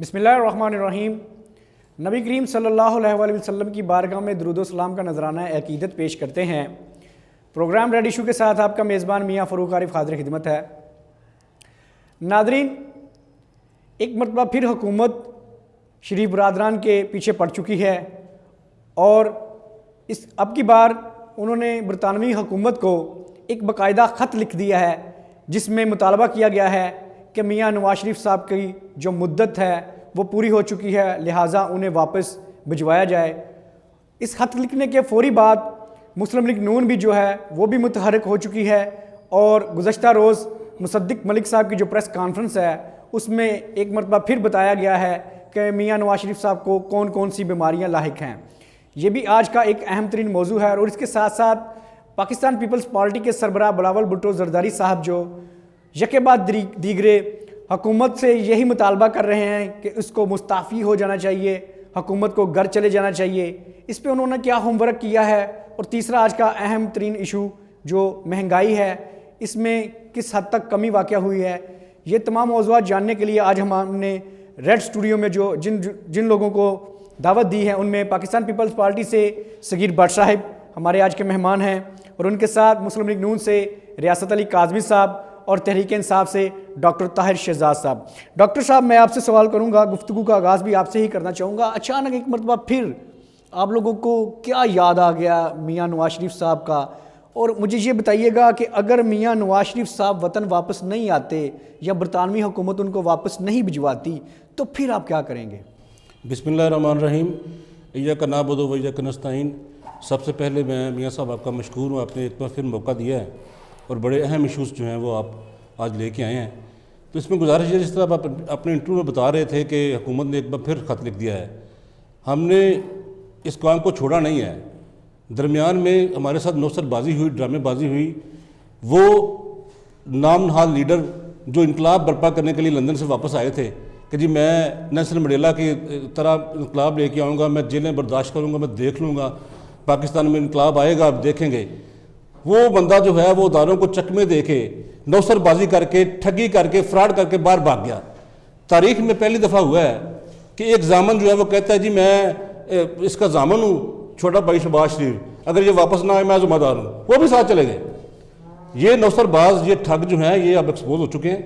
بسم اللہ الرحمن الرحیم۔ نبی کریم صلی اللہ علیہ وآلہ وسلم کی بارگاہ میں درود و سلام کا نذرانہ عقیدت پیش کرتے ہیں۔ پروگرام ریڈ ایشو کے ساتھ آپ کا میزبان میاں فاروق عارف حاضر خدمت ہے۔ ناظرین، ایک مرتبہ پھر حکومت شریف برادران کے پیچھے پڑ چکی ہے اور اب کی بار انہوں نے برطانوی حکومت کو ایک باقاعدہ خط لکھ دیا ہے جس میں مطالبہ کیا گیا ہے کہ میاں نواز شریف صاحب کی جو مدت ہے وہ پوری ہو چکی ہے، لہٰذا انہیں واپس بھجوایا جائے۔ اس خط لکھنے کے فوری بعد مسلم لیگ نون بھی جو ہے وہ بھی متحرک ہو چکی ہے اور گزشتہ روز مصدق ملک صاحب کی جو پریس کانفرنس ہے اس میں ایک مرتبہ پھر بتایا گیا ہے کہ میاں نواز شریف صاحب کو کون کون سی بیماریاں لاحق ہیں۔ یہ بھی آج کا ایک اہم ترین موضوع ہے اور اس کے ساتھ ساتھ پاکستان پیپلز پارٹی کے سربراہ بلاول بھٹو زرداری صاحب جو یکے بعد دیگرے حکومت سے یہی مطالبہ کر رہے ہیں کہ اس کو مستعفی ہو جانا چاہیے، حکومت کو گھر چلے جانا چاہیے۔ اس پہ انہوں نے کیا ہوم ورک کیا ہے، اور تیسرا آج کا اہم ترین ایشو جو مہنگائی ہے، اس میں کس حد تک کمی واقع ہوئی ہے۔ یہ تمام موضوعات جاننے کے لیے آج ہم نے ریڈ اسٹوڈیو میں جو جن لوگوں کو دعوت دی ہے ان میں پاکستان پیپلز پارٹی سے صغیر بٹ صاحب ہمارے آج کے مہمان ہیں، اور ان کے ساتھ مسلم لیگ نون سے ریاست علی کاظمی صاحب اور تحریک انصاف سے ڈاکٹر طاہر شہزاد صاحب۔ ڈاکٹر صاحب، میں آپ سے سوال کروں گا، گفتگو کا آغاز بھی آپ سے ہی کرنا چاہوں گا۔ اچانک ایک مرتبہ پھر آپ لوگوں کو کیا یاد آ گیا میاں نواز شریف صاحب کا، اور مجھے یہ بتائیے گا کہ اگر میاں نواز شریف صاحب وطن واپس نہیں آتے یا برطانوی حکومت ان کو واپس نہیں بھجواتی تو پھر آپ کیا کریں گے؟ بسم اللہ الرحمن الرحیم۔ ایاک نعبد و ایاک نستعین۔ سب سے پہلے میں میاں صاحب آپ کا مشکور ہوں، آپ نے ایک بار پھر موقع دیا ہے اور بڑے اہم ایشوز جو ہیں وہ آپ آج لے کے آئے ہیں۔ تو اس میں گزارش ہے، جس طرح آپ اپنے انٹرویو میں بتا رہے تھے کہ حکومت نے ایک بار پھر خط لکھ دیا ہے، ہم نے اس کام کو چھوڑا نہیں ہے۔ درمیان میں ہمارے ساتھ نوسر بازی ہوئی، ڈرامے بازی ہوئی۔ وہ نام نہاد لیڈر جو انقلاب برپا کرنے کے لیے لندن سے واپس آئے تھے کہ جی میں نیلسن منڈیلا کی طرح انقلاب لے کے آؤں گا، میں جیلیں برداشت کروں گا، میں دیکھ لوں گا، پاکستان میں انقلاب آئے گا، آپ دیکھیں گے۔ وہ بندہ جو ہے وہ اداروں کو چکمے دے کے نوسر بازی کر کے ٹھگی کر کے فراڈ کر کے باہر بھاگ گیا۔ تاریخ میں پہلی دفعہ ہوا ہے کہ ایک ضامن جو ہے وہ کہتا ہے جی میں اس کا ضامن ہوں، چھوٹا بھائی شہباز شریف، اگر یہ واپس نہ آئے میں ذمہ دار ہوں، وہ بھی ساتھ چلے گئے۔ یہ نوسر باز، یہ ٹھگ جو ہیں یہ اب ایکسپوز ہو چکے ہیں،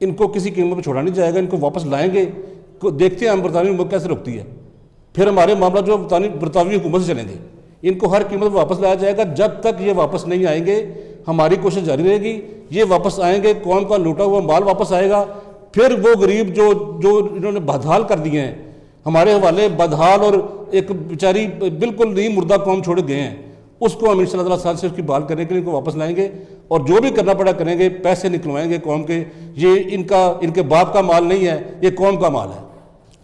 ان کو کسی قیمت پہ چھوڑا نہیں جائے گا، ان کو واپس لائیں گے۔ دیکھتے ہیں ہم برطانوی حکومت کیسے روکتی ہے، پھر ہمارے معاملہ جو برطانوی حکومت سے چلیں گے، ان کو ہر قیمت پہ واپس لایا جائے گا۔ جب تک یہ واپس نہیں آئیں گے ہماری کوشش جاری رہے گی۔ یہ واپس آئیں گے، قوم کا لوٹا ہوا مال واپس آئے گا، پھر وہ غریب جو انہوں نے بدحال کر دیے ہیں، ہمارے حوالے بدحال اور ایک بیچاری بالکل نہیں مردہ قوم چھوڑ گئے ہیں، اس کو ہم انشاءاللہ تعالیٰ سال سے اس کی بحال کرنے کے لیے ان کو واپس لائیں گے، اور جو بھی کرنا پڑا کریں گے، پیسے نکلوائیں گے قوم کے۔ یہ ان کے باپ کا مال نہیں ہے، یہ قوم کا مال ہے۔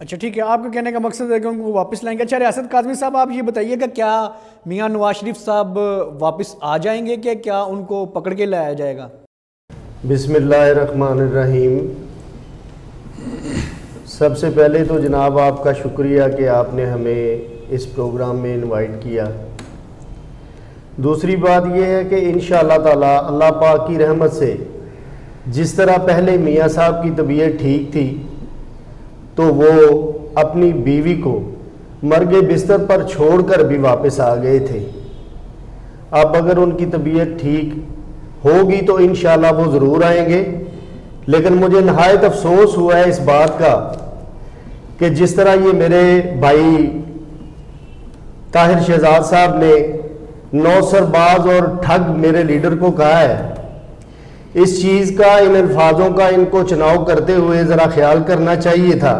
اچھا ٹھیک ہے، آپ کا کہنے کا مقصد ہے کہ ان کو واپس لائیں گے۔ اچھا ریاست کاظمی صاحب، آپ یہ بتائیے کہ کیا میاں نواز شریف صاحب واپس آ جائیں گے کہ کیا ان کو پکڑ کے لایا جائے گا؟ بسم اللہ الرحمن الرحیم۔ سب سے پہلے تو جناب آپ کا شکریہ کہ آپ نے ہمیں اس پروگرام میں انوائٹ کیا۔ دوسری بات یہ ہے کہ انشاءاللہ تعالی اللہ پاک کی رحمت سے جس طرح پہلے میاں صاحب کی طبیعت ٹھیک تھی تو وہ اپنی بیوی کو مرگ بستر پر چھوڑ کر بھی واپس آ گئے تھے۔ اب اگر ان کی طبیعت ٹھیک ہوگی تو انشاءاللہ وہ ضرور آئیں گے، لیکن مجھے نہایت افسوس ہوا ہے اس بات کا کہ جس طرح یہ میرے بھائی طاہر شہزاد صاحب نے نوسر باز اور ٹھگ میرے لیڈر کو کہا ہے، اس چیز کا، ان الفاظوں کا ان کو چناؤ کرتے ہوئے ذرا خیال کرنا چاہیے تھا۔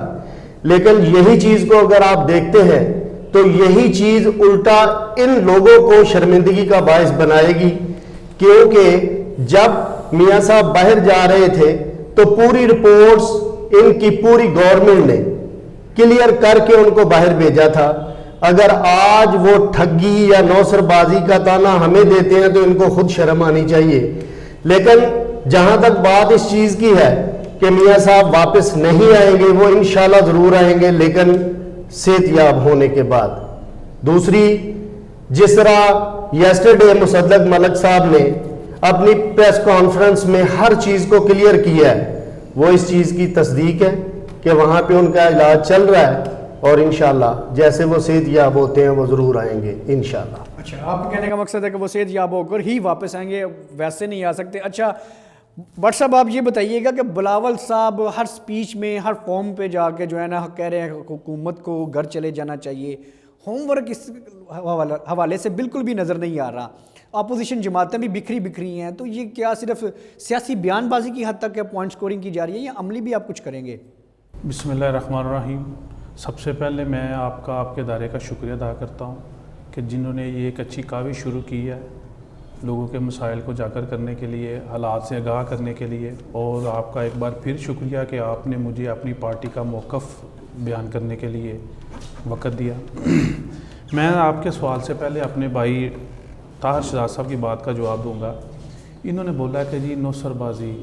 لیکن یہی چیز کو اگر آپ دیکھتے ہیں تو یہی چیز الٹا ان لوگوں کو شرمندگی کا باعث بنائے گی، کیونکہ جب میاں صاحب باہر جا رہے تھے تو پوری رپورٹس ان کی پوری گورنمنٹ نے کلیئر کر کے ان کو باہر بھیجا تھا۔ اگر آج وہ ٹھگی یا نوسر بازی کا تانا ہمیں دیتے ہیں تو ان کو خود شرم آنی چاہیے۔ لیکن جہاں تک بات اس چیز کی ہے کہ میاں صاحب واپس نہیں آئیں گے، وہ انشاءاللہ ضرور آئیں گے، لیکن صحت یاب ہونے کے بعد۔ دوسری، جس طرح یسٹرڈے مصدق ملک صاحب نے اپنی پریس کانفرنس میں ہر چیز کو کلیئر کیا ہے، وہ اس چیز کی تصدیق ہے کہ وہاں پہ ان کا علاج چل رہا ہے، اور انشاءاللہ جیسے وہ صحت یاب ہوتے ہیں وہ ضرور آئیں گے انشاءاللہ۔ اچھا، آپ کے کہنے کا مقصد ہے کہ وہ صحت یاب ہو کر ہی واپس آئیں گے، ویسے نہیں آ سکتے۔ اچھا بٹ صاحب آپ یہ بتائیے گا کہ بلاول صاحب ہر سپیچ میں ہر فارم پہ جا کے جو ہے نا کہہ رہے ہیں حکومت کو گھر چلے جانا چاہیے، ہوم ورک اس حوالے سے بالکل بھی نظر نہیں آ رہا، اپوزیشن جماعتیں بھی بکھری ہیں، تو یہ کیا صرف سیاسی بیان بازی کی حد تک پوائنٹ سکورنگ کی جا رہی ہے یا عملی بھی آپ کچھ کریں گے؟ بسم اللہ الرحمن الرحیم۔ سب سے پہلے میں آپ کے ادارے کا شکریہ ادا کرتا ہوں کہ جنہوں نے یہ ایک اچھی کاوش شروع کی ہے لوگوں کے مسائل کو اجاگر کرنے کے لیے، حالات سے آگاہ کرنے کے لیے، اور آپ کا ایک بار پھر شکریہ کہ آپ نے مجھے اپنی پارٹی کا موقف بیان کرنے کے لیے وقت دیا۔ میں آپ کے سوال سے پہلے اپنے بھائی طاہر شہزاد صاحب کی بات کا جواب دوں گا۔ انہوں نے بولا کہ جی نوسر بازی،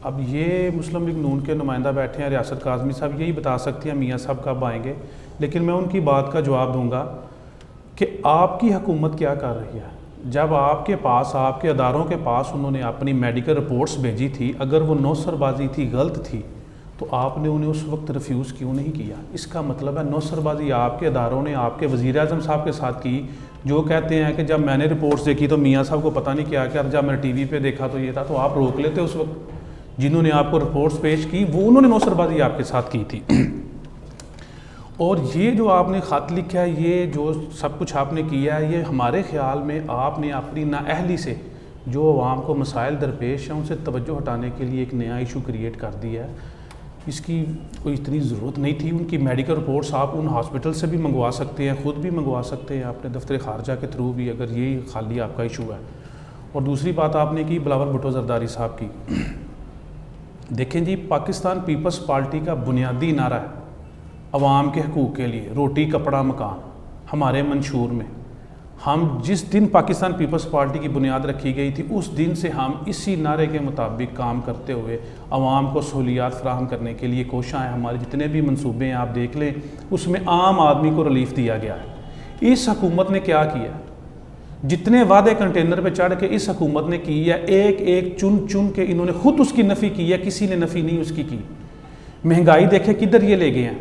اب یہ مسلم لیگ نون کے نمائندہ بیٹھے ہیں، ریاست کاظمی صاحب یہی بتا سکتی ہیں میاں صاحب کب آئیں گے، لیکن میں ان کی بات کا جواب دوں گا کہ آپ کی حکومت کیا کر رہی ہے۔ جب آپ کے پاس، آپ کے اداروں کے پاس انہوں نے اپنی میڈیکل رپورٹس بھیجی تھی، اگر وہ نوسر بازی تھی، غلط تھی، تو آپ نے انہیں اس وقت ریفیوز کیوں نہیں کیا؟ اس کا مطلب ہے نوسر بازی آپ کے اداروں نے آپ کے وزیر اعظم صاحب کے ساتھ کی، جو کہتے ہیں کہ جب میں نے رپورٹس دیکھی تو میاں صاحب کو پتہ نہیں کیا کہ جب میں نے ٹی وی پہ دیکھا تو یہ تھا، تو آپ روک لیتے اس وقت۔ جنہوں نے آپ کو رپورٹس پیش کی وہ انہوں نے نوسر بازی آپ کے ساتھ کی تھی۔ اور یہ جو آپ نے خط لکھا ہے، یہ جو سب کچھ آپ نے کیا ہے، یہ ہمارے خیال میں آپ نے اپنی نااہلی سے جو عوام کو مسائل درپیش ہیں ان سے توجہ ہٹانے کے لیے ایک نیا ایشو کریٹ کر دیا ہے۔ اس کی کوئی اتنی ضرورت نہیں تھی۔ ان کی میڈیکل رپورٹس آپ ان ہاسپٹل سے بھی منگوا سکتے ہیں، خود بھی منگوا سکتے ہیں اپنے دفتر خارجہ کے تھرو بھی، اگر یہی خالی آپ کا ایشو ہے۔ اور دوسری بات آپ نے کی بلاول بھٹو زرداری صاحب کی۔ دیکھیں جی، پاکستان پیپلز پارٹی کا بنیادی نعرہ ہے عوام کے حقوق کے لیے روٹی کپڑا مکان۔ ہمارے منشور میں ہم جس دن پاکستان پیپلز پارٹی کی بنیاد رکھی گئی تھی اس دن سے ہم اسی نعرے کے مطابق کام کرتے ہوئے عوام کو سہولیات فراہم کرنے کے لیے کوشاں ہیں۔ ہمارے جتنے بھی منصوبے ہیں آپ دیکھ لیں، اس میں عام آدمی کو ریلیف دیا گیا ہے۔ اس حکومت نے کیا کیا؟ جتنے وعدے کنٹینر پہ چڑھ کے اس حکومت نے کی ہے، ایک ایک چن کے انہوں نے خود اس کی نفی کی ہے، کسی نے نفی نہیں اس کی۔ مہنگائی دیکھیں کدھر یہ لے گئے ہیں۔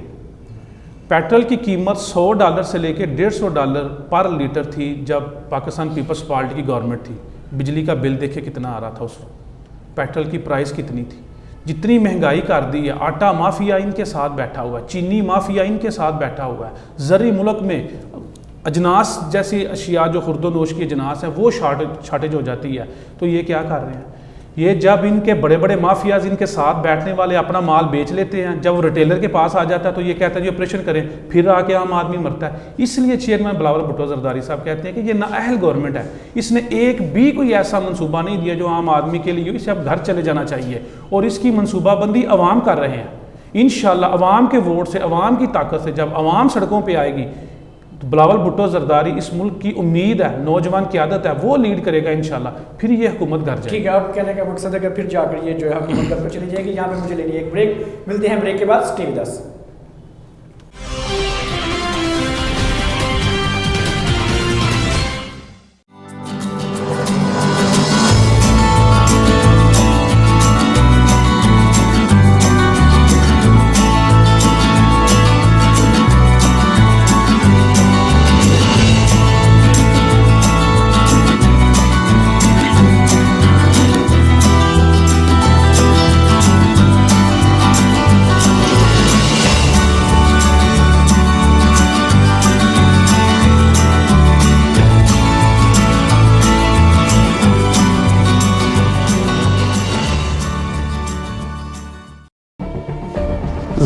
پیٹرول کی قیمت $100 سے لے کے $150 پر لیٹر تھی جب پاکستان پیپلز پارٹی کی گورنمنٹ تھی۔ بجلی کا بل دیکھے کتنا آ رہا تھا اس وقت، پیٹرول کی پرائس کتنی تھی۔ جتنی مہنگائی کر دی ہے، آٹا مافیا ان کے ساتھ بیٹھا ہوا ہے، چینی مافیا ان کے ساتھ بیٹھا ہوا ہے، زرعی ملک میں اجناس جیسی اشیاء جو خرد و نوش کی اجناس ہیں وہ شارٹیج ہو جاتی ہے۔ تو یہ کیا کر رہے ہیں؟ یہ جب ان کے بڑے بڑے مافیاز ان کے ساتھ بیٹھنے والے اپنا مال بیچ لیتے ہیں، جب وہ ریٹیلر کے پاس آ جاتا ہے تو یہ کہتا ہے جی آپریشن کریں، پھر آ کے عام آدمی مرتا ہے۔ اس لیے چیئرمین بلاول بھٹو زرداری صاحب کہتے ہیں کہ یہ نااہل گورنمنٹ ہے، اس نے ایک بھی کوئی ایسا منصوبہ نہیں دیا جو عام آدمی کے لیے، اسے اب گھر چلے جانا چاہیے، اور اس کی منصوبہ بندی عوام کر رہے ہیں۔ انشاءاللہ عوام کے ووٹ سے، عوام کی طاقت سے جب عوام سڑکوں پہ آئے گی تو بلاول بھٹو زرداری، اس ملک کی امید ہے، نوجوان قیادت ہے، وہ لیڈ کرے گا انشاءاللہ، پھر یہ حکومت گھر جائے گی۔ ٹھیک ہے، آپ کہنے کا مقصد ہے کہ پھر جا کر یہ جو ہے حکومت گھر پر چلی جائے گی۔ یہاں پہ مجھے لینی ہے ایک بریک، ملتے ہیں بریک کے بعد اسٹے ود اس۔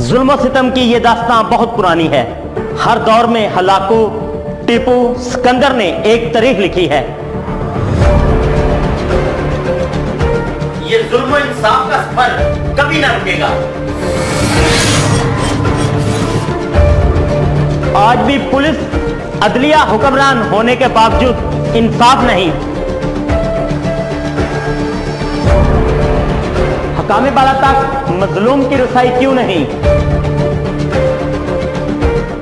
ظلم و ستم کی یہ داستان بہت پرانی ہے۔ ہر دور میں ہلاکو، ٹیپو، سکندر نے ایک تاریخ لکھی ہے۔ یہ ظلم و انصاف کا سفر کبھی نہ رکے گا۔ آج بھی پولیس عدلیہ حکمران ہونے کے باوجود انصاف نہیں۔ حکام بالا تک مظلوم کی رسائی کیوں نہیں؟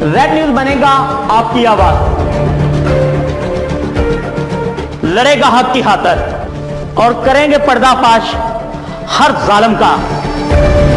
ریڈ نیوز بنے گا آپ کی آواز، لڑے گا حق کی خاطر، اور کریں گے پردہ فاش ہر ظالم کا۔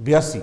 82,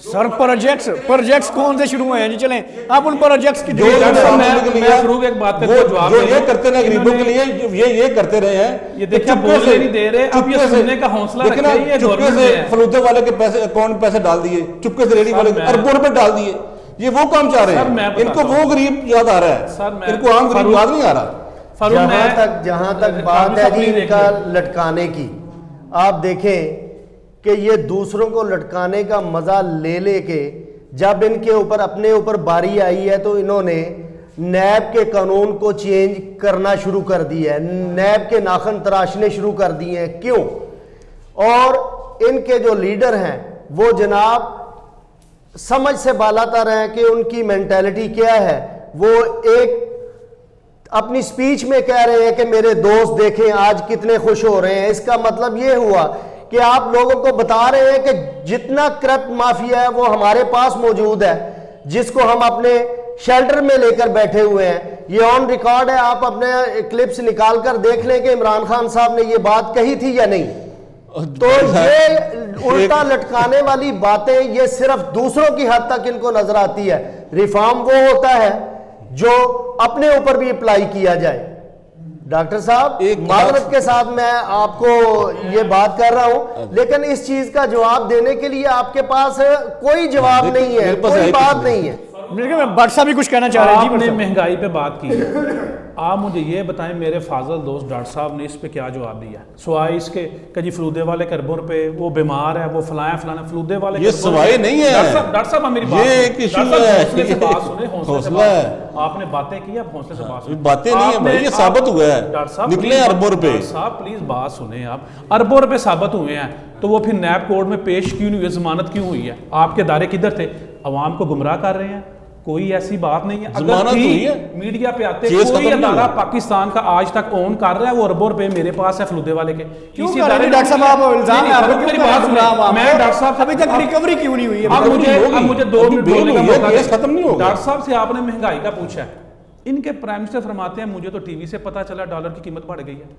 سر پروجیکٹس کون سے شروع ہوئے ہیں جی؟ چلیں آپ ان پروجیکٹس کی فروغ ایک بات کا جواب جو یہ کرتے رہے غریبوں کے لیے یہ کرتے رہے ہیں، یہ دیکھیں بولنے نہیں دے رہے، اب یہ سننے کا حوصلہ رکھیں، یہ چپکے سے فلوتے والے کے پیسے اکاؤنٹ میں پیسے ڈال دیے، چپکے سے ریڈی والے اربوں روپے ڈال دیے، یہ وہ کام چاہ رہے ہیں، ان کو وہ غریب یاد آ رہا ہے، ان کو عام غریب یاد نہیں آ رہا۔ جہاں تک بات ہے جی ان کا لٹکانے کی، آپ دیکھیں کہ یہ دوسروں کو لٹکانے کا مزہ لے لے کے جب ان کے اوپر اپنے اوپر باری آئی ہے تو انہوں نے نیب کے قانون کو چینج کرنا شروع کر دیا ہے، نیب کے ناخن تراشنے شروع کر دیے ہیں۔ کیوں؟ اور ان کے جو لیڈر ہیں وہ جناب سمجھ سے بالا تر ہیں کہ ان کی مینٹیلٹی کیا ہے۔ وہ ایک اپنی سپیچ میں کہہ رہے ہیں کہ میرے دوست دیکھیں آج کتنے خوش ہو رہے ہیں، اس کا مطلب یہ ہوا کہ آپ لوگوں کو بتا رہے ہیں کہ جتنا کرپٹ مافیا ہے وہ ہمارے پاس موجود ہے، جس کو ہم اپنے شیلٹر میں لے کر بیٹھے ہوئے ہیں۔ یہ آن ریکارڈ ہے، آپ اپنے کلپس نکال کر دیکھ لیں کہ عمران خان صاحب نے یہ بات کہی تھی یا نہیں۔ تو یہ الٹا لٹکانے والی باتیں یہ صرف دوسروں کی حد تک ان کو نظر آتی ہے۔ ریفارم وہ ہوتا ہے جو اپنے اوپر بھی اپلائی کیا جائے۔ ڈاکٹر صاحب معذرت کے ساتھ میں آپ کو یہ بات کر رہا ہوں، لیکن اس چیز کا جواب دینے کے لیے آپ کے پاس کوئی جواب نہیں ہے، کوئی بات نہیں ہے۔ بٹ صاحب بھی کچھ کہنا چاہ رہے ہیں۔ آپ نے مہنگائی پہ بات کی ہے، آپ مجھے یہ بتائیں میرے فاضل دوست ڈاکٹر صاحب نے اس پہ کیا جواب دیا؟ سوائے اس کے کہ جی فلودے والے کے اربوں روپے، وہ بیمار ہے، وہ فلاں فلودے والے، یہ سوائے نہیں ہے ڈاکٹر صاحب میری بات، یہ ایک ایشو ہے، حوصلے سے بات سنیں، حوصلہ ہے، آپ نے باتیں کی، اب حوصلے سے بات سنیں۔ باتیں نہیں ہیں بھائی، یہ ثابت ہوا ہے، نکلے اربوں روپے۔ ڈاکٹر صاحب پلیز بات سنیں، آپ اربوں روپے ثابت ہوئے ہیں تو وہ پھر نیب کورٹ میں پیش کیوں نہیں ہوئی، ضمانت کیوں ہوئی ہے؟ آپ کے ادارے کدھر تھے؟ عوام کو گمراہ کر رہے ہیں، کوئی ایسی بات نہیں ہے۔ اگر میڈیا پہ آتے کوئی ادارہ پاکستان کا آج تک اون کر رہا ہے، وہ اربوں روپے میرے پاس ہے فلودے والے کے، کسی ادارے ڈاکٹر صاحب آپ الزام ہے، میری بات سنیں، میں ڈاکٹر صاحب ابھی تک ریکوری کیوں نہیں ہوئی ہے؟ اب مجھے 2 منٹ بولنے کا موقع کیس ختم نہیں ہوگا۔ ڈاکٹر صاحب سے آپ نے مہنگائی کا پوچھا ہے، ان کے پرائم منسٹر فرماتے ہیں مجھے تو ٹی وی سے پتا چلا ڈالر کی قیمت بڑھ گئی ہے۔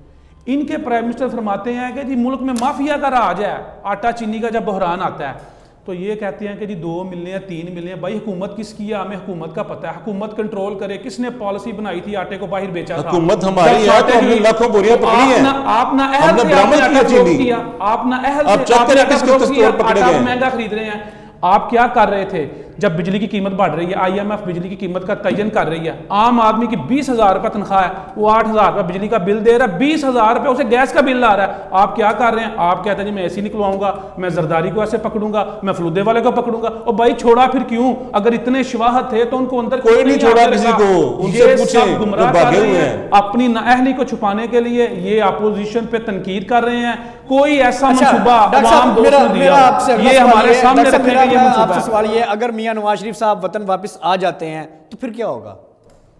ان کے پرائم منسٹر فرماتے ہیں کہ جی ملک میں مافیا کا راج ہے، آٹا چینی کا جب بحران آتا ہے تو یہ کہتے ہیں کہ جی 2 ملنے ہیں 3 ملنے ہیں۔ بھائی حکومت کس کی ہے؟ ہمیں حکومت کا پتہ ہے، حکومت کنٹرول کرے، کس نے پالیسی بنائی تھی آٹے کو باہر بیچا تھا؟ حکومت ہماری ہے تو ہم نے لاکھوں بوریاں پکڑی ہیں، آپ نہ اہل سے آپ نے آٹا فروخت کیا، آپ نہ اہل سے آپ نے آٹا فروخت کیا، آٹا مہنگا خرید رہے ہیں۔ آپ کیا کر رہے تھے جب بجلی کی قیمت بڑھ رہی ہے؟ آئی ایم ایف بجلی کی قیمت کا تعین کر رہی ہے، عام آدمی کی 20,000 روپے تنخواہ ہے، وہ 8,000 روپے بجلی کا بل دے رہا ہے، 20,000 روپے اسے گیس کا بل آ رہا ہے۔ آپ کیا کر رہے ہیں؟ آپ کہتے ہیں جی میں ایسی نکلواؤں گا، میں زرداری کو ایسے پکڑوں گا، میں فلودے والے کو پکڑوں گا۔ اور بھائی چھوڑا پھر کیوں؟ اگر اتنے شواہد تھے تو ان کو اندر کوئی نہیں چھوڑا کسی کو، ان سے پوچھیں، گمراہ کر رہے ہیں اپنی نااہلی کو چھپانے کے لیے، یہ اپوزیشن پہ تنقید کر رہے ہیں۔ کوئی ایسا منصوبہ عوام دوست نے دیا، یہ ہمارے سامنے رکھنے کا یہ منصوبہ ہے۔ سوال یہ، اگر میاں نواز شریف صاحب وطن واپس آ جاتے ہیں تو پھر کیا ہوگا؟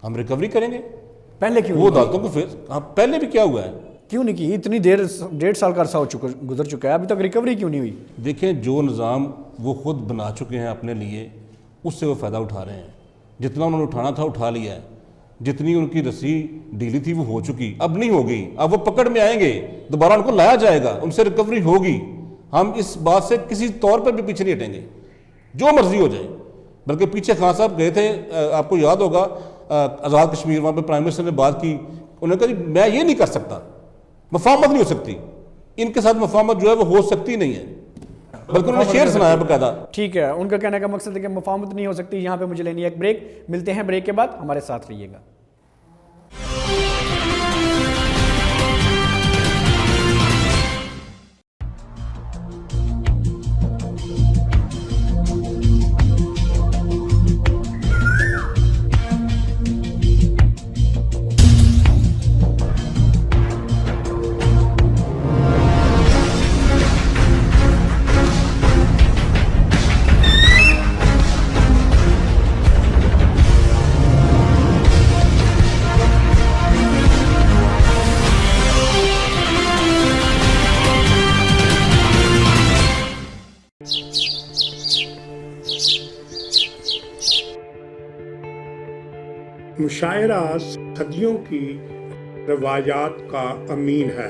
ہم ریکوری کریں گے۔ پہلے کیوں وہ عدالتوں کو پھر پہلے بھی کیا ہوا ہے، کیوں نہیں کی؟ اتنی دیر 1.5 سال کا عرصہ گزر چکا ہے، ابھی تک ریکوری کیوں نہیں ہوئی؟ دیکھیں جو نظام وہ خود بنا چکے ہیں اپنے لیے، اس سے وہ فائدہ اٹھا رہے ہیں۔ جتنا انہوں نے اٹھانا تھا اٹھا لیا ہے، جتنی ان کی رسی ڈھیلی تھی وہ ہو چکی، اب نہیں ہوگی، اب وہ پکڑ میں آئیں گے، دوبارہ ان کو لایا جائے گا، ان سے ریکوری ہوگی۔ ہم اس بات سے کسی طور پر بھی پیچھے نہیں ہٹیں گے، جو مرضی ہو جائے۔ بلکہ پیچھے خان صاحب گئے تھے، آپ کو یاد ہوگا آزاد کشمیر، وہاں پہ پرائم منسٹر نے بات کی، انہوں نے کہا جی میں یہ نہیں کر سکتا، مفاہمت نہیں ہو سکتی، ان کے ساتھ مفاہمت جو ہے وہ ہو سکتی نہیں ہے، بلکہ انہوں نے شعر سنایا باقاعدہ۔ ٹھیک ہے، ان کا کہنے کا مقصد ہے کہ مفاہمت نہیں ہو سکتی۔ یہاں پہ مجھے لینی ہے ایک بریک، ملتے ہیں بریک کے بعد، ہمارے ساتھ رہیے گا۔ مشاعرہ صدیوں کی روایات کا امین ہے۔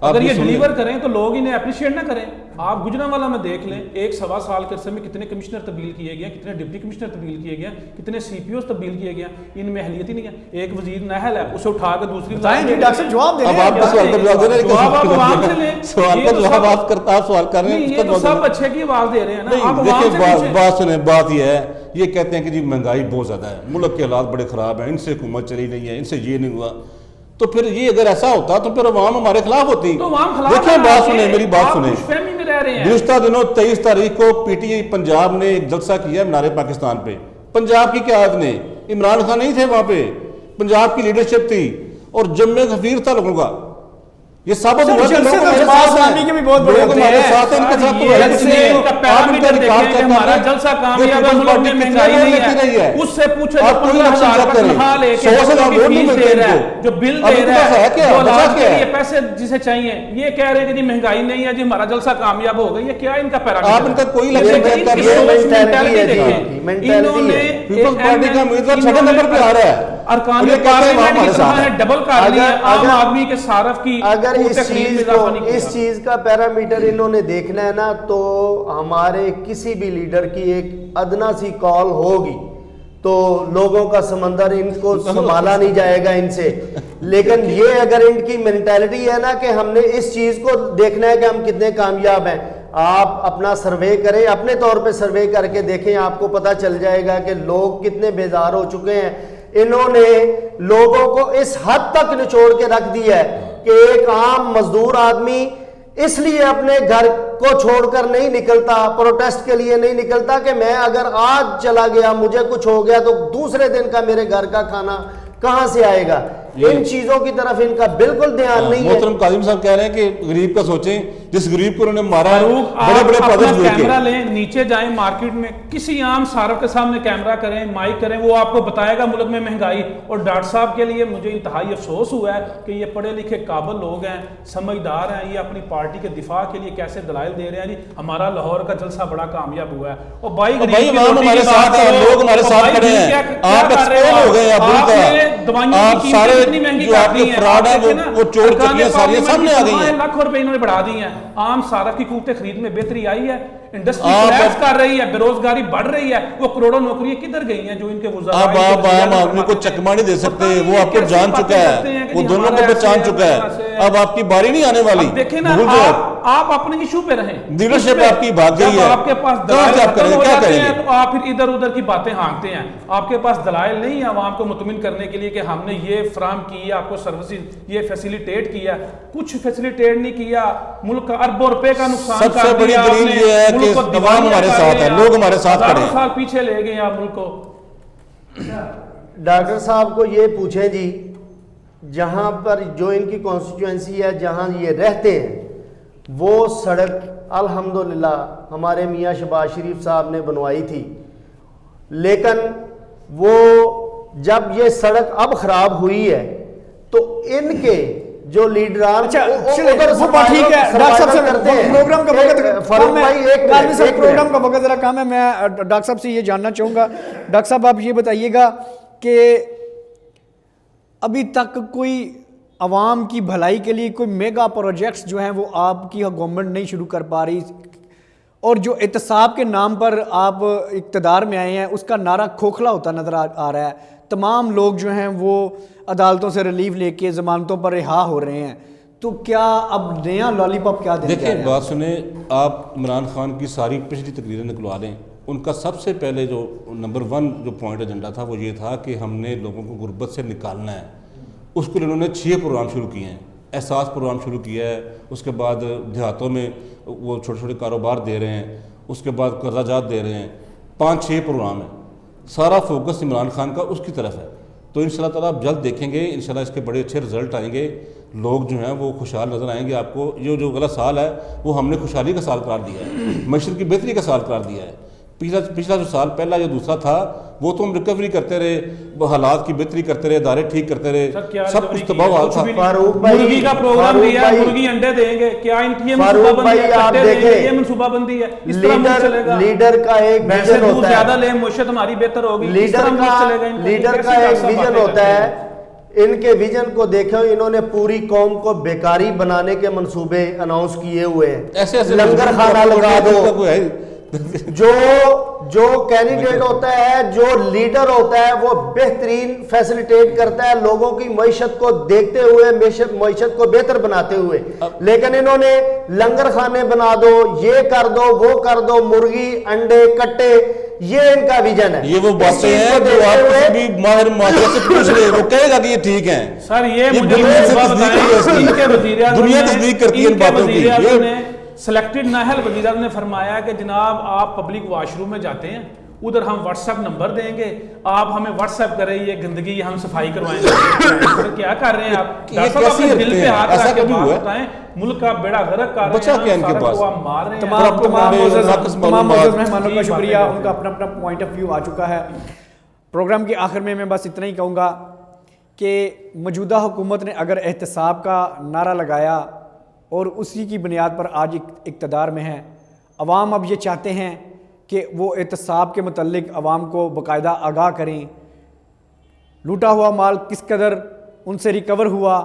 اگر بھی یہ سنیے۔ ڈیلیور کریں تو لوگ انہیں اپریشیٹ نہ کریں. آپ گجرانوالہ میں دیکھ لیں 1.25 سال کے عرصے میں کتنے کمشنر تبدیل کیے گئے, کتنے ڈپٹی کمشنر تبدیل کیے گئے, کتنے سی پی اوز تبدیل کیے گئے, ان میں اہلیت ہی نہیں ہے. ایک وزیر نحل ہے, اسے اٹھا کے دوسری ڈاکٹر صاحب جواب دے اب آپ کا سوال کا جواب دے رہے ہیں, جواب آپ عوام سے لیں. سوال کا جواب آپ کرتا آپ سوال کر رہے ہیں, یہ تو سب اچھے کی آواز دے رہے ہیں نا, آپ نہیں عوام سے دیکھیں پوچھیں. بات سنیں, بات یہ ہے, یہ کہتے ہیں کہ جی مہنگائی بہت زیادہ ہے, ملک کے حالات بڑے خراب ہیں, ان سے حکومت چلی نہیں ہے, ان سے یہ نہیں ہوا. تو پھر یہ اگر ایسا ہوتا تو پھر عوام ہمارے خلاف ہوتی. تو عوام خلاف دیکھیں بات سنیں, میری بات آپ سنیں. خوش فہمی میں رہ رہے ہیں. گزشتہ دنوں 23 تاریخ کو پی ٹی آئی پنجاب نے ایک جلسہ کیا مینار پاکستان پہ. پنجاب کی قیادت نے, عمران خان نہیں تھے وہاں پہ, پنجاب کی لیڈرشپ تھی اور جمع غفیر تھا لوگوں کا. یہ ثابت ہوا کہ لوگ ہمارے ساتھ ہیں, لوگ ہمارے ساتھ ہیں, ان کے ساتھ کوئی کچھ نہیں ہے. آپ ان کا ریکارڈ چیک ہمارا جلسہ کامیاب ہے, ملک میں مہنگائی نہیں ہے, اس سے پوچھو جو 15,000 کا تنخواہ لے کے فیس دے رہا ہے, جو بل دے رہا ہے, جو علاج کے لیے پیسے جسے چاہیے, یہ کہہ رہے ہیں کہ جی مہنگائی نہیں ہے, جی ہمارا جلسہ کامیاب ہو گیا. یہ کیا ان کا پیرامیٹر؟ آپ ان کا کوئی لفظ پیپلز پارٹی کا امیدوار 6 نمبر پہ آ رہا ہے, ارکان پارلیمنٹ کی طرح ڈبل کر لی ہے, عام آدمی کے صارف کی. اگر اس چیز کا پیرامیٹر انہوں نے دیکھنا ہے نا, تو ہمارے کسی بھی لیڈر کی ایک ادنا سی کال ہوگی تو لوگوں کا سمندر ان کو سنبھالا نہیں جائے گا ان سے. لیکن یہ اگر ان کی مینٹالٹی ہے نا کہ ہم نے اس چیز کو دیکھنا ہے کہ ہم کتنے کامیاب ہیں, آپ اپنا سروے کریں, اپنے طور پہ سروے کر کے دیکھیں, آپ کو پتہ چل جائے گا کہ لوگ کتنے بیزار ہو چکے ہیں. انہوں نے لوگوں کو اس حد تک نچوڑ کے رکھ دیا ہے کہ ایک عام مزدور آدمی اس لیے اپنے گھر کو چھوڑ کر نہیں نکلتا, پروٹیسٹ کے لیے نہیں نکلتا کہ میں اگر آج چلا گیا, مجھے کچھ ہو گیا, تو دوسرے دن کا میرے گھر کا کھانا کہاں سے آئے گا. ان چیزوں کی طرف ان کا بالکل دھیان نہیں ہے. محترم کاظم صاحب کہہ رہے ہیں کہ غریب کا سوچیں, جس غریب کو انہوں نے مارا ہے, بڑے بڑے پدر ہوئے کیمرہ لیں, نیچے جائیں مارکیٹ میں, کسی عام صارف کے سامنے کیمرہ کریں, مائک کریں, وہ آپ کو بتائے گا ملک میں مہنگائی. اور ڈاکٹر صاحب کے لیے مجھے انتہائی افسوس ہوا ہے کہ یہ پڑھے لکھے قابل لوگ ہیں, سمجھدار ہیں, یہ اپنی پارٹی کے دفاع کے لیے کیسے دلائل دے رہے ہیں. جی ہمارا لاہور کا جلسہ بڑا کامیاب ہوا ہے, اور بھائی عوام ہمارے ساتھ ہیں, لوگ ہمارے ساتھ کھڑے ہیں. آپ ایکسپوز ہو گئے, آپ سارے جو آپ کے فراڈ ہیں وہ چور چکیاں ساری سامنے آ گئی ہیں. لاکھوں روپے انہوں نے بڑھا دی ہیں. عام صارف کی قوت خرید میں بہتری آئی ہے, انڈسٹری کولیپس کر رہی ہے, بے روزگاری بڑھ رہی ہے, وہ کروڑوں نوکریاں کدھر گئی ہیں جو ان کے وزراء. اب آپ عام آدمی کو چکما نہیں دے سکتے, وہ آپ کو جان چکا ہے, وہ دونوں کو پہچان چکا ہے. اب آپ کی باری نہیں آنے والی. دیکھیں نا, آپ اپنے ایشو پہ رہیں, لیڈرشپ آپ کی بھاگ گئی ہے, آپ کے پاس دلائل ختم ہو جاتے ہیں تو آپ پھر ادھر ادھر کی باتیں ہانکتے ہیں. آپ کے پاس دلائل نہیں ہے عوام کو مطمئن کرنے کے لیے کہ ہم نے یہ فراہم کی ہے, آپ کو سروسز یہ فیسیلیٹیٹ کیا. کچھ فیسیلیٹیٹ نہیں کیا, ملک کا اربوں روپے کا نقصان سب سے بڑی دلیل یہ ہے کہ عوام ہمارے ساتھ ہے, لوگ ہمارے ساتھ کھڑے ہیں. سال پیچھے لے گئے آپ ملک کو. ڈاکٹر صاحب کو یہ پوچھیں جی, جہاں پر جو ان کی کانسٹیچوئنسی ہے, جہاں یہ رہتے ہیں, وہ سڑک الحمدللہ ہمارے میاں شہباز شریف صاحب نے بنوائی تھی. لیکن وہ جب یہ سڑک اب خراب ہوئی ہے تو ان کے جو لیڈران ٹھیک ہے, ڈاکٹر صاحب سے پروگرام کا وقت پروگرام کا وقت ذرا کام ہے. میں ڈاکٹر صاحب سے یہ جاننا چاہوں گا, ڈاکٹر صاحب آپ یہ بتائیے گا کہ ابھی تک کوئی عوام کی بھلائی کے لیے کوئی میگا پروجیکٹس جو ہیں وہ آپ کی گورنمنٹ نہیں شروع کر پا رہی, اور جو احتساب کے نام پر آپ اقتدار میں آئے ہیں اس کا نعرہ کھوکھلا ہوتا نظر آ رہا ہے. تمام لوگ جو ہیں وہ عدالتوں سے ریلیف لے کے ضمانتوں پر رہا ہو رہے ہیں, تو کیا اب نیا لالی پاپ کیا دیں؟ دیکھیں بات سنیں, آپ عمران خان کی ساری پچھلی تقریریں نکلوا لیں, ان کا سب سے پہلے جو نمبر 1 جو پوائنٹ ایجنڈا تھا وہ یہ تھا کہ ہم نے لوگوں کو غربت سے نکالنا ہے. اس کے لیے انہوں نے 6 پروگرام شروع کیے ہیں. احساس پروگرام شروع کیا ہے, اس کے بعد دیہاتوں میں وہ چھوٹے چھوٹے کاروبار دے رہے ہیں, اس کے بعد قرضہ جات دے رہے ہیں. 5-6 پروگرام ہیں. سارا فوکس عمران خان کا اس کی طرف ہے. تو انشاءاللہ تعالیٰ آپ جلد دیکھیں گے, انشاءاللہ اس کے بڑے اچھے رزلٹ آئیں گے, لوگ جو ہیں وہ خوشحال نظر آئیں گے آپ کو. یہ جو غلط سال ہے وہ ہم نے خوشحالی کا سال قرار دیا ہے, معیشت کی بہتری کا سال قرار دیا ہے. پچھلا جو سال پہلا جو دوسرا تھا وہ تو ہم ریکوری کرتے رہے, حالات کی بہتری کرتے رہے, ادارے ٹھیک کرتے رہے, سب کچھ تباہ حال تھا. مرغی کا پروگرام دیا, مرغی انڈے دیں گے, کیا ان کی یہ منصوبہ بندی ہے؟ اس طرح ملک چلے گا. لیڈر کا ایک ویژن ہوتا ہے, زیادہ لیں معیشت ہماری بہتر ہوگی. لیڈر کا ایک ویژن ہوتا ہے. ان کے ویژن کو دیکھیں، انہوں نے پوری قوم کو بیکاری بنانے کے منصوبے اناؤنس کیے ہوئے ہیں، لنگر خانہ لگا دو، جو کینڈیڈیٹ ہوتا ہے، جو لیڈر ہوتا ہے، وہ بہترین فیسلیٹیٹ کرتا ہے لوگوں کی معیشت کو دیکھتے ہوئے، معیشت کو بہتر بناتے ہوئے، لیکن انہوں نے لنگر خانے بنا دو، یہ کر دو، وہ کر دو، مرغی انڈے کٹے، یہ ان کا ویژن ہے۔ یہ وہ باتیں ہیں جو آپ کسی بھی ماہر معاشرے سے پوچھ لیں وہ کہے گا کہ یہ ٹھیک ہیں۔ سر یہ مجھے دنیا سے تصدیق ہے اس کی، ان کے وزیر اعظم دنیا تصدیق کرتی ہے ان باتوں کی۔ سلیکٹڈ نااہل وزیر اعظم نے فرمایا کہ جناب آپ پبلک واش روم میں جاتے ہیں، ادھر ہم واٹس ایپ نمبر دیں گے، آپ ہمیں واٹس ایپ کریں، یہ گندگی ہم صفائی کروائیں گے۔ کیا کر رہے ہیں آپ؟ ڈاکٹر صاحب اپنے دل پہ ہاتھ رکھ کے بات بتائیں، ملک کا بیڑا غرق کر رہے ہیں، سارا کو آپ مار رہے ہیں۔ تمام معزز مہمانوں کا شکریہ، ان کا اپنا اپنا پوائنٹ آف ویو آ چکا ہے۔ پروگرام کے آخر میں بس اتنا ہی کہوں گا کہ موجودہ حکومت نے اگر احتساب کا نعرہ لگایا اور اسی کی بنیاد پر آج اقتدار میں ہے، عوام اب یہ چاہتے ہیں کہ وہ احتساب کے متعلق عوام کو باقاعدہ آگاہ کریں، لوٹا ہوا مال کس قدر ان سے ریکور ہوا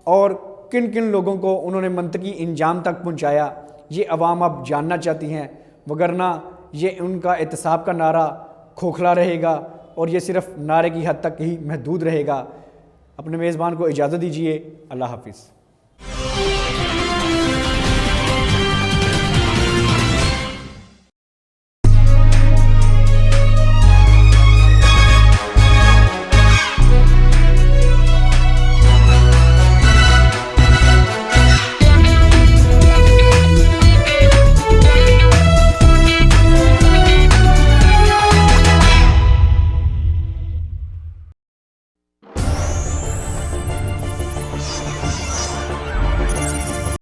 اور کن کن لوگوں کو انہوں نے منطقی انجام تک پہنچایا، یہ عوام اب جاننا چاہتی ہیں، وگرنہ یہ ان کا احتساب کا نعرہ کھوکھلا رہے گا اور یہ صرف نعرے کی حد تک ہی محدود رہے گا۔ اپنے میزبان کو اجازت دیجیے، اللہ حافظ۔